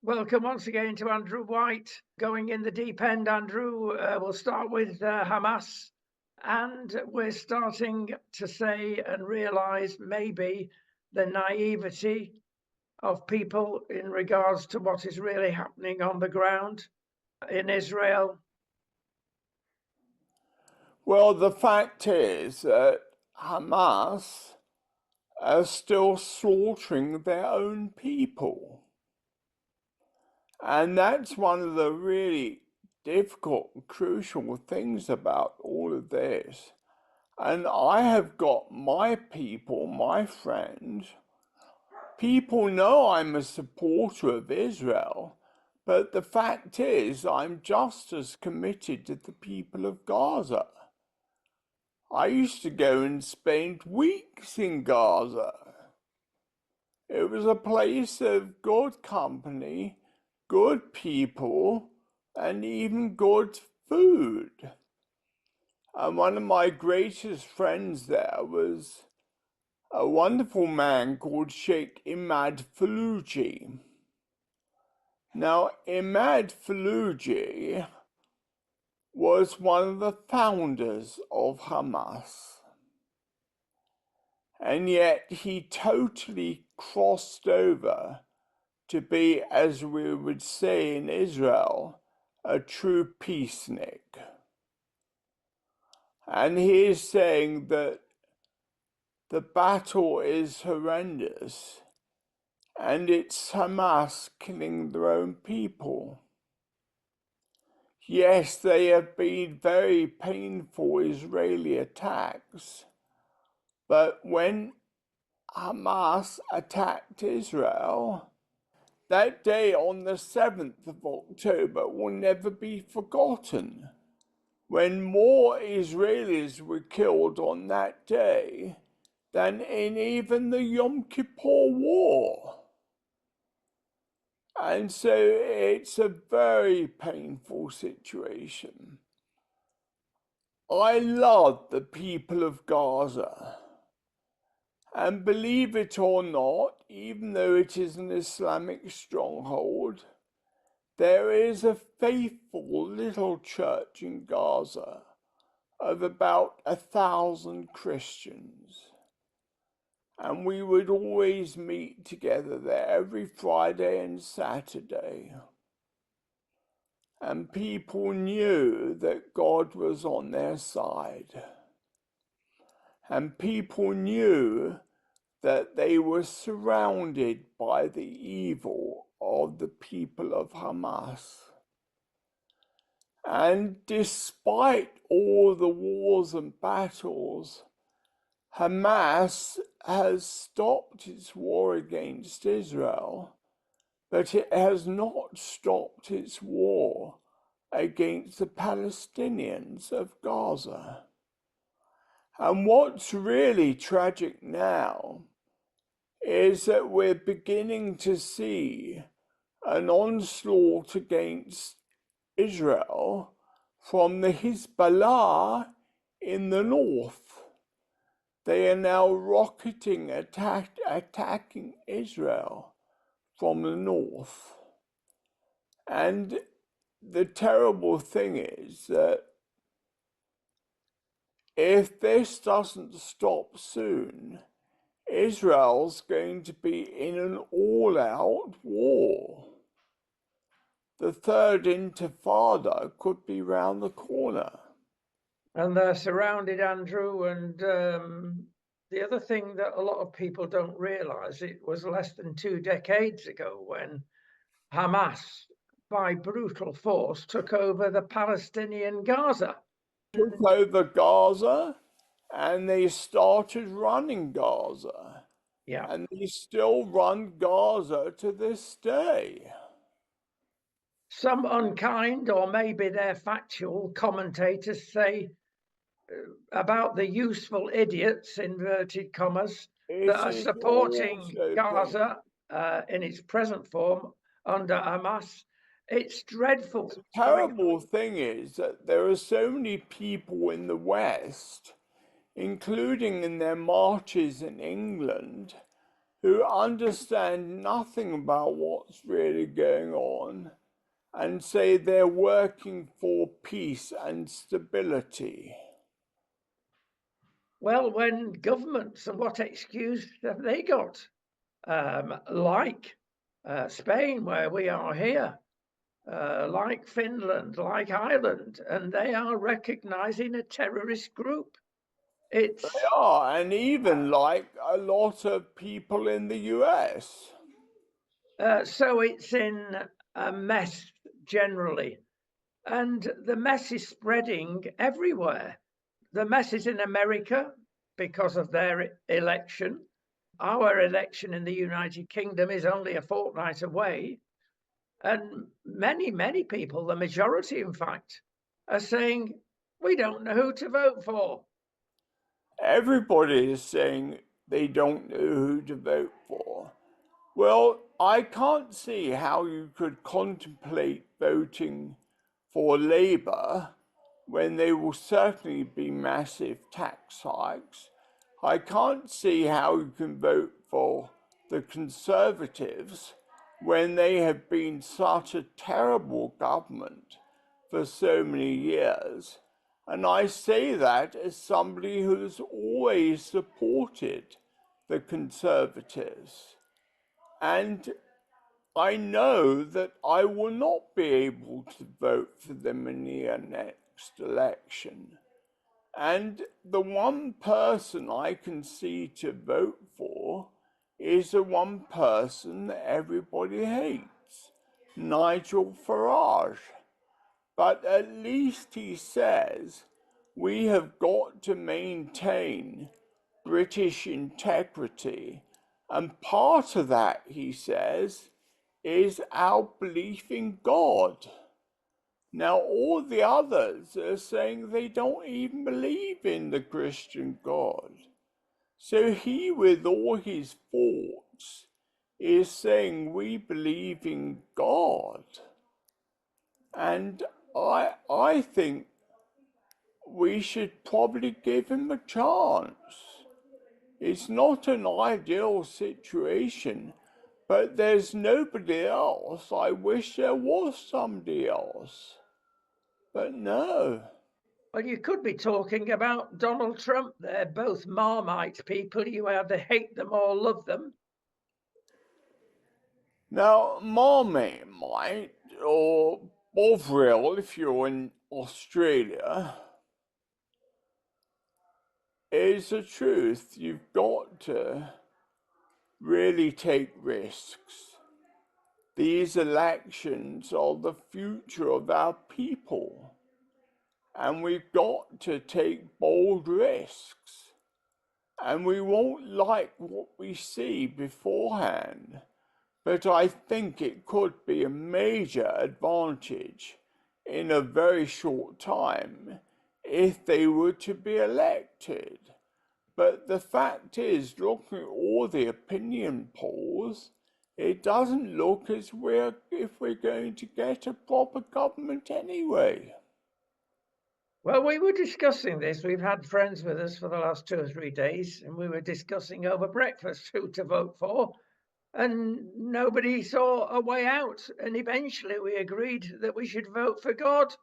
Welcome once again to Andrew White. Going in the deep end, Andrew. We'll start with Hamas. And we're starting to say and realize maybe the naivety of people in regards to what is really happening on the ground in Israel. Well, the fact is that Hamas are still slaughtering their own people. And that's one of the really difficult and crucial things about all of this. And I have got my people, my friends, people know I'm a supporter of Israel, but the fact is I'm just as committed to the people of Gaza. I used to go and spend weeks in Gaza. It was a place of good company, good people, and even good food. And one of my greatest friends there was a wonderful man called Sheikh Imad Faluji. Now, Imad Faluji was one of the founders of Hamas. And yet he totally crossed over to be, as we would say in Israel, a true peacenik. And he is saying that the battle is horrendous and it's Hamas killing their own people. Yes, they have been very painful Israeli attacks, but when Hamas attacked Israel, that day on the 7th of October will never be forgotten, when more Israelis were killed on that day than in even the Yom Kippur War. And so it's a very painful situation. I love the people of Gaza. And believe it or not, even though it is an Islamic stronghold, there is a faithful little church in Gaza of about 1,000 Christians. And we would always meet together there every Friday and Saturday. And people knew that God was on their side. And people knew that they were surrounded by the evil of the people of Hamas. And despite all the wars and battles, Hamas has stopped its war against Israel, but it has not stopped its war against the Palestinians of Gaza. And what's really tragic now is that we're beginning to see an onslaught against Israel from the Hezbollah in the north. They are now rocketing, attacking Israel from the north. And the terrible thing is that if this doesn't stop soon, Israel's going to be in an all-out war. The third intifada could be round the corner. And they're surrounded, Andrew. And the other thing that a lot of people don't realize, it was less than 2 decades ago when Hamas, by brutal force, took over the Palestinian Gaza. Took over Gaza and they started running Gaza. Yeah. And they still run Gaza to this day. Some unkind, or maybe they're factual, commentators say about the useful idiots, inverted commas, that are supporting Gaza in its present form under Hamas. It's dreadful. The terrible thing is that there are so many people in the West, including in their marches in England, who understand nothing about what's really going on and say they're working for peace and stability. Well, when governments, and what excuse have they got? Like Spain, where we are here, like Finland, like Ireland, and they are recognizing a terrorist group. It's Yeah, and even like a lot of people in the US. so it's in a mess generally, and the mess is spreading everywhere. The mess is in America because of their election. Our election in the United Kingdom is only a fortnight away. And many people, the majority, in fact, are saying, we don't know who to vote for. Everybody is saying they don't know who to vote for. Well, I can't see how you could contemplate voting for Labour when there will certainly be massive tax hikes. I can't see how you can vote for the Conservatives when they have been such a terrible government for so many years. And I say that as somebody who's always supported the Conservatives. And I know that I will not be able to vote for them in the next election. And the one person I can see to vote for is the one person that everybody hates, Nigel Farage. But at least he says we have got to maintain British integrity. And part of that, he says, is our belief in God. Now, all the others are saying they don't even believe in the Christian God. So he, with all his faults, is saying we believe in God. And I think we should probably give him a chance. It's not an ideal situation, but there's nobody else. I wish there was somebody else. But no. Well, you could be talking about Donald Trump. They're both Marmite people. You either hate them or love them. Now, Marmite, or Bovril if you're in Australia, is the truth. You've got to really take risks. These elections are the future of our people, and we've got to take bold risks. And we won't like what we see beforehand, but I think it could be a major advantage in a very short time if they were to be elected. But the fact is, looking at all the opinion polls, it doesn't look as if we're going to get a proper government anyway. Well, we were discussing this. We've had friends with us for the last 2 or 3 days, and we were discussing over breakfast who to vote for, and nobody saw a way out. And eventually we agreed that we should vote for God.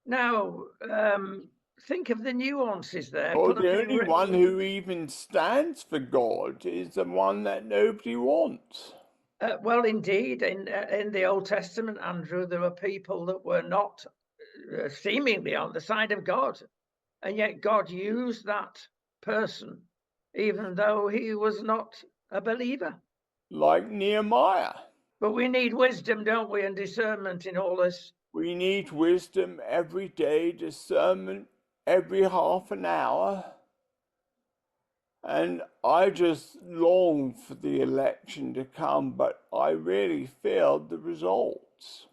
Now, think of the nuances there. Well, Put a the pin. only one who even stands for God is the one that nobody wants. Well, indeed, in the Old Testament, Andrew, there were people that were not seemingly on the side of God, and yet God used that person, even though he was not a believer. Like Nehemiah. But we need wisdom, don't we, and discernment in all this. We need wisdom every day, discernment every half an hour. And I just long for the election to come, but I really feared the results.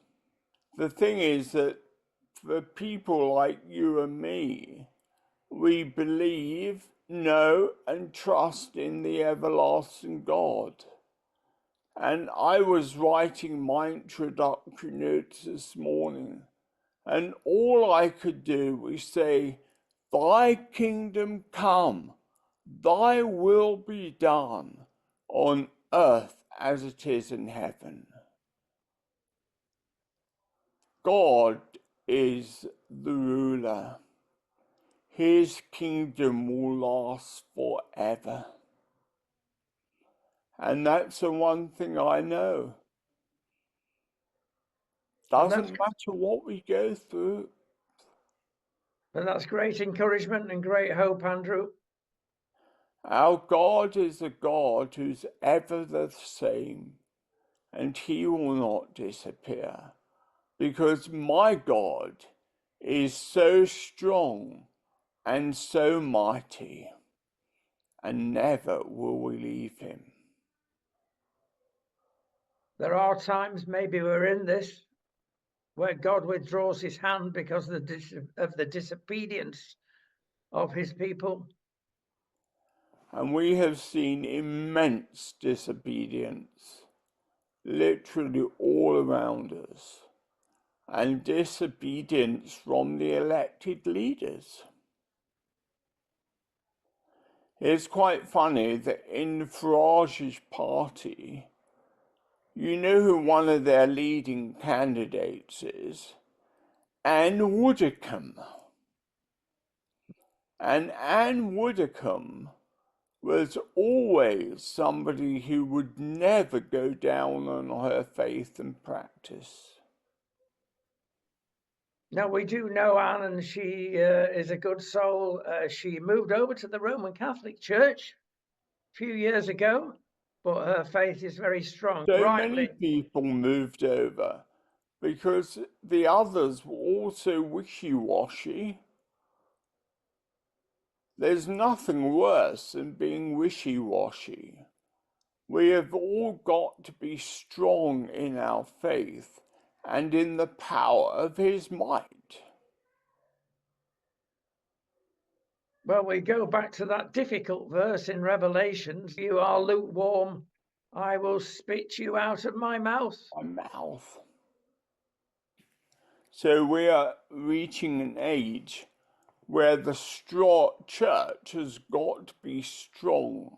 The thing is that for people like you and me, we believe, know, and trust in the everlasting God. And I was writing my introductory notes this morning, and all I could do was say, Thy kingdom come, thy will be done on earth as it is in heaven. God is the ruler. His kingdom will last forever. And that's the one thing I know. Doesn't matter what we go through. And that's great encouragement and great hope, Andrew. Our God is a God who's ever the same, and he will not disappear, because my God is so strong and so mighty, and never will we leave him. There are times, maybe we're in this, where God withdraws his hand because of the disobedience of his people. And we have seen immense disobedience, literally all around us, and disobedience from the elected leaders. It's quite funny that in Farage's party, you know who one of their leading candidates is? Anne Widdecombe. And Anne Widdecombe was always somebody who would never go down on her faith and practice. Now, we do know Anne, and she is a good soul. She moved over to the Roman Catholic Church a few years ago, but her faith is very strong. So Rightly, many people moved over because the others were also wishy-washy. There's nothing worse than being wishy-washy. We have all got to be strong in our faith and in the power of his might. well, we go back to that difficult verse in Revelations. You are lukewarm, I will spit you out of my mouth. My mouth. So we are reaching an age where the church has got to be strong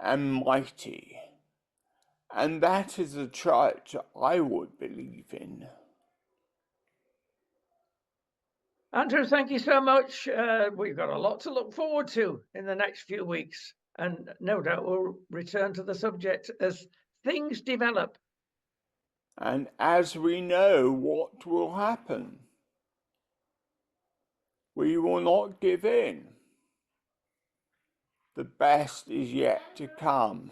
and mighty. And that is the church I would believe in. Andrew, thank you so much. We've got a lot to look forward to in the next few weeks, and no doubt we'll return to the subject as things develop. And as we know what will happen, we will not give in. The best is yet to come.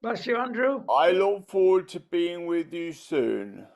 Bless you, Andrew. I look forward to being with you soon.